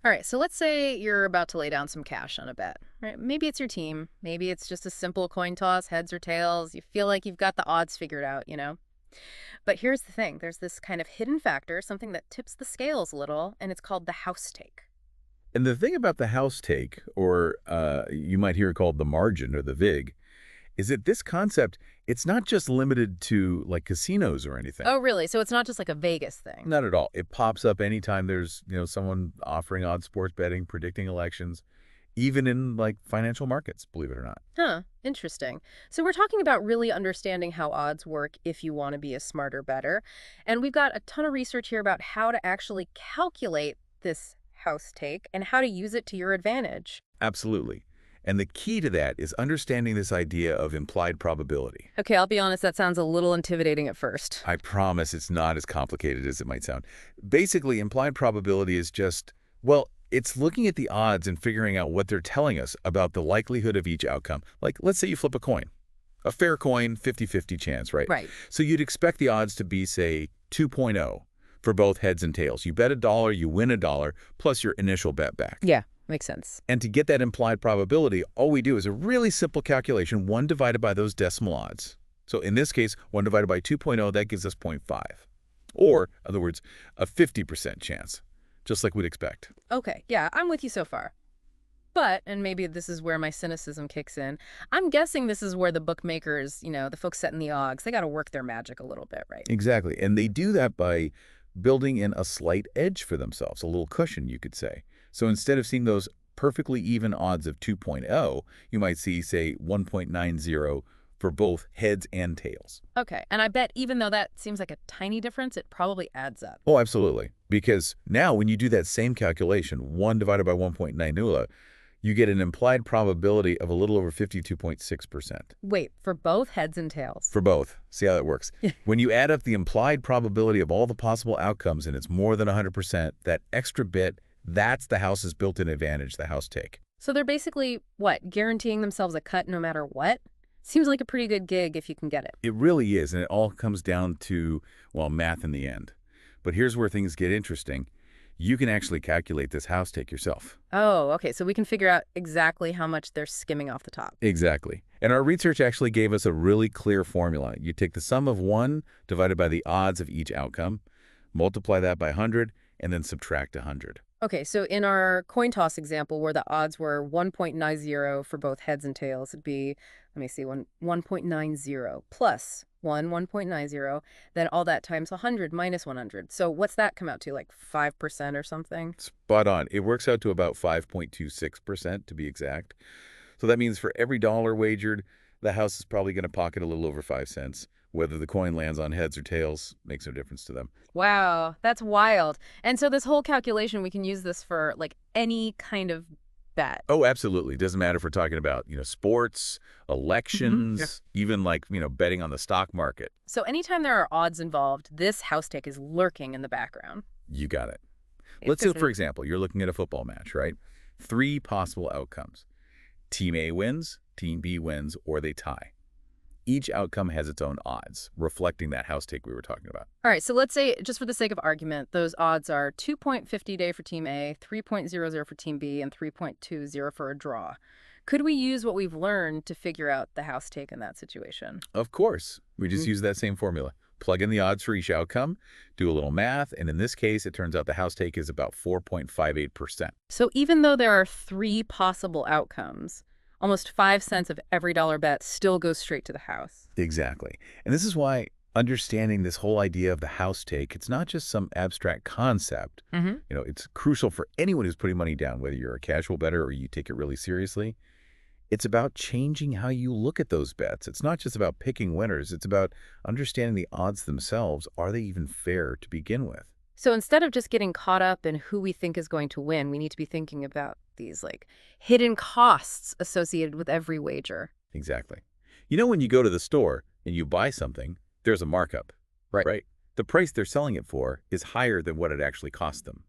All right, so let's say you're about to lay down some cash on a bet, right? Maybe it's your team. Maybe it's just a simple coin toss, heads or tails. You feel like you've got the odds figured out. But here's the thing. There's this kind of hidden factor, something that tips the scales a little, and it's called the house take. And the thing about the house take, or you might hear it called the margin or the VIG, is that this concept, it's not just limited to like casinos or anything. Oh, really? So it's not just like a Vegas thing. Not at all. It pops up anytime there's, someone offering odd sports betting, predicting elections, even in like financial markets, believe it or not. Huh, interesting. So we're talking about really understanding how odds work if you want to be a smarter bettor. And we've got a ton of research here about how to actually calculate this house take and how to use it to your advantage. Absolutely. And the key to that is understanding this idea of implied probability. Okay, I'll be honest, that sounds a little intimidating at first. I promise it's not as complicated as it might sound. Basically, implied probability is just, well, it's looking at the odds and figuring out what they're telling us about the likelihood of each outcome. Like, let's say you flip a coin. A fair coin, 50-50 chance, right? Right. So you'd expect the odds to be, say, 2.0 for both heads and tails. You bet a dollar, you win a dollar, plus your initial bet back. Yeah, makes sense. And to get that implied probability, all we do is a really simple calculation, 1 divided by those decimal odds. So in this case, 1 divided by 2.0, that gives us 0.5. Or, in other words, a 50% chance, just like we'd expect. Okay, yeah, I'm with you so far. But, and maybe this is where my cynicism kicks in, I'm guessing this is where the bookmakers, the folks setting the odds, they got to work their magic a little bit, right? Exactly. And they do that by building in a slight edge for themselves, a little cushion, you could say. So instead of seeing those perfectly even odds of 2.0, you might see, say, 1.90 for both heads and tails. Okay, and I bet even though that seems like a tiny difference, it probably adds up. Oh, absolutely. Because now when you do that same calculation, 1 divided by 1.90, you get an implied probability of a little over 52.6%. Wait, for both heads and tails? For both. See how that works? Yeah. When you add up the implied probability of all the possible outcomes and it's more than 100%, that extra bit, that's the house's built-in advantage, the house take. So they're basically, what, guaranteeing themselves a cut no matter what? Seems like a pretty good gig if you can get it. It really is, and it all comes down to, well, math in the end. But here's where things get interesting. You can actually calculate this house take yourself. Oh, okay, so we can figure out exactly how much they're skimming off the top. Exactly. And our research actually gave us a really clear formula. You take the sum of 1 divided by the odds of each outcome, multiply that by 100, and then subtract 100. Okay, so in our coin toss example where the odds were 1.90 for both heads and tails, it'd be, let me see, 1.90 plus 1.90, then all that times 100 minus 100. So what's that come out to, like 5% or something? Spot on. It works out to about 5.26% to be exact. So that means for every dollar wagered, the house is probably going to pocket a little over 5 cents. Whether the coin lands on heads or tails makes no difference to them. Wow, that's wild. And so this whole calculation, we can use this for like any kind of bet. Oh, absolutely. Doesn't matter if we're talking about, sports, elections, even like, betting on the stock market. So anytime there are odds involved, this house take is lurking in the background. You got it. It Let's say, doesn't. for example, you're looking at a football match, right? 3 possible outcomes. Team A wins, Team B wins, or they tie. Each outcome has its own odds, reflecting that house take we were talking about. All right, so let's say, just for the sake of argument, those odds are 2.50 day for Team A, 3.00 for Team B, and 3.20 for a draw. Could we use what we've learned to figure out the house take in that situation? Of course, we just use that same formula. Plug in the odds for each outcome, do a little math, and in this case, it turns out the house take is about 4.58%. So even though there are 3 possible outcomes, almost 5 cents of every dollar bet still goes straight to the house. Exactly. And this is why understanding this whole idea of the house take, it's not just some abstract concept. It's crucial for anyone who's putting money down, whether you're a casual bettor or you take it really seriously. It's about changing how you look at those bets. It's not just about picking winners. It's about understanding the odds themselves. Are they even fair to begin with? So instead of just getting caught up in who we think is going to win, we need to be thinking about these like hidden costs associated with every wager. Exactly. When you go to the store and you buy something, there's a markup, right? The price they're selling it for is higher than what it actually cost them.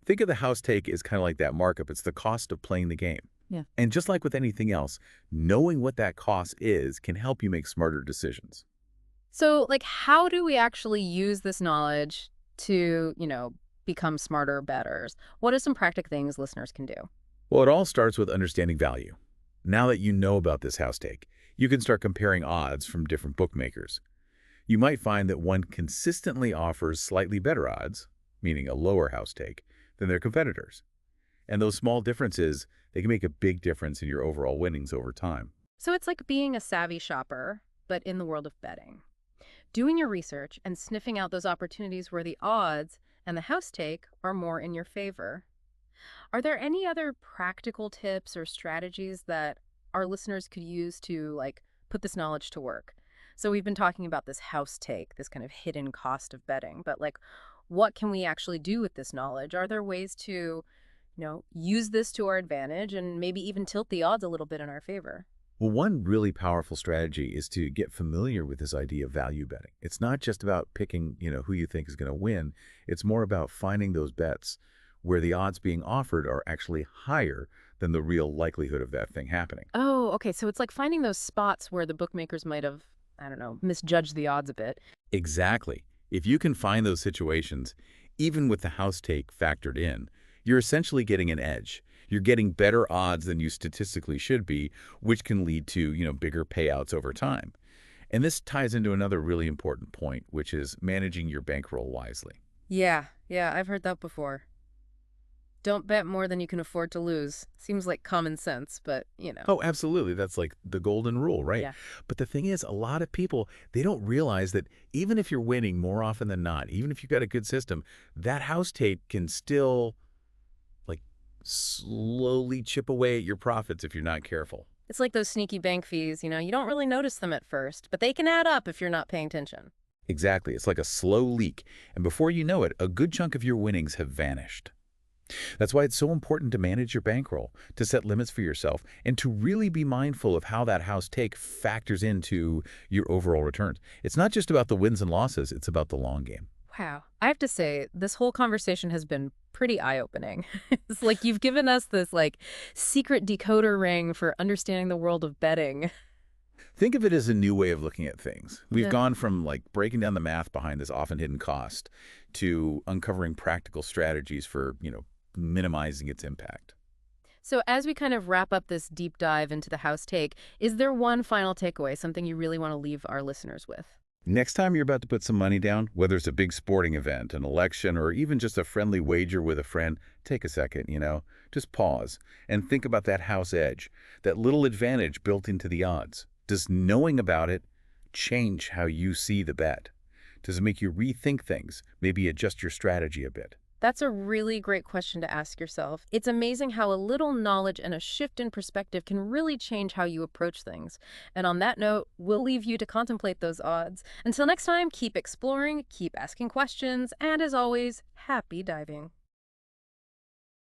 Think of the house take as kind of like that markup. It's the cost of playing the game. Yeah. And just like with anything else, knowing what that cost is can help you make smarter decisions. So like how do we actually use this knowledge to, become smarter bettors? What are some practical things listeners can do? Well, it all starts with understanding value. Now that you know about this house take, you can start comparing odds from different bookmakers. You might find that one consistently offers slightly better odds, meaning a lower house take, than their competitors. And those small differences, they can make a big difference in your overall winnings over time. So it's like being a savvy shopper, but in the world of betting. Doing your research and sniffing out those opportunities where the odds and the house take are more in your favor. Are there any other practical tips or strategies that our listeners could use to put this knowledge to work? So we've been talking about this house take, this kind of hidden cost of betting, but what can we actually do with this knowledge? Are there ways to, use this to our advantage and maybe even tilt the odds a little bit in our favor? Well, one really powerful strategy is to get familiar with this idea of value betting. It's not just about picking, who you think is going to win. It's more about finding those bets where the odds being offered are actually higher than the real likelihood of that thing happening. Oh, okay. So it's like finding those spots where the bookmakers might have, I don't know, misjudged the odds a bit. Exactly. If you can find those situations, even with the house take factored in, you're essentially getting an edge. You're getting better odds than you statistically should be, which can lead to, bigger payouts over time. And this ties into another really important point, which is managing your bankroll wisely. Yeah, I've heard that before. Don't bet more than you can afford to lose. Seems like common sense, but. Oh, absolutely. That's like the golden rule, right? Yeah. But the thing is, a lot of people, they don't realize that even if you're winning more often than not, even if you've got a good system, that house take can still like slowly chip away at your profits if you're not careful. It's like those sneaky bank fees, you don't really notice them at first, but they can add up if you're not paying attention. Exactly. It's like a slow leak. And before you know it, a good chunk of your winnings have vanished. That's why it's so important to manage your bankroll, to set limits for yourself, and to really be mindful of how that house take factors into your overall returns. It's not just about the wins and losses, it's about the long game. Wow. I have to say, this whole conversation has been pretty eye-opening. It's like you've given us this secret decoder ring for understanding the world of betting. Think of it as a new way of looking at things. We've Yeah. gone from breaking down the math behind this often hidden cost to uncovering practical strategies for, minimizing its impact. So as we kind of wrap up this deep dive into the house take, is there one final takeaway, something you really want to leave our listeners with? Next time you're about to put some money down, whether it's a big sporting event, an election, or even just a friendly wager with a friend, take a second, just pause and think about that house edge, that little advantage built into the odds. Does knowing about it change how you see the bet? Does it make you rethink things, maybe adjust your strategy a bit? That's a really great question to ask yourself. It's amazing how a little knowledge and a shift in perspective can really change how you approach things. And on that note, we'll leave you to contemplate those odds. Until next time, keep exploring, keep asking questions, and as always, happy diving.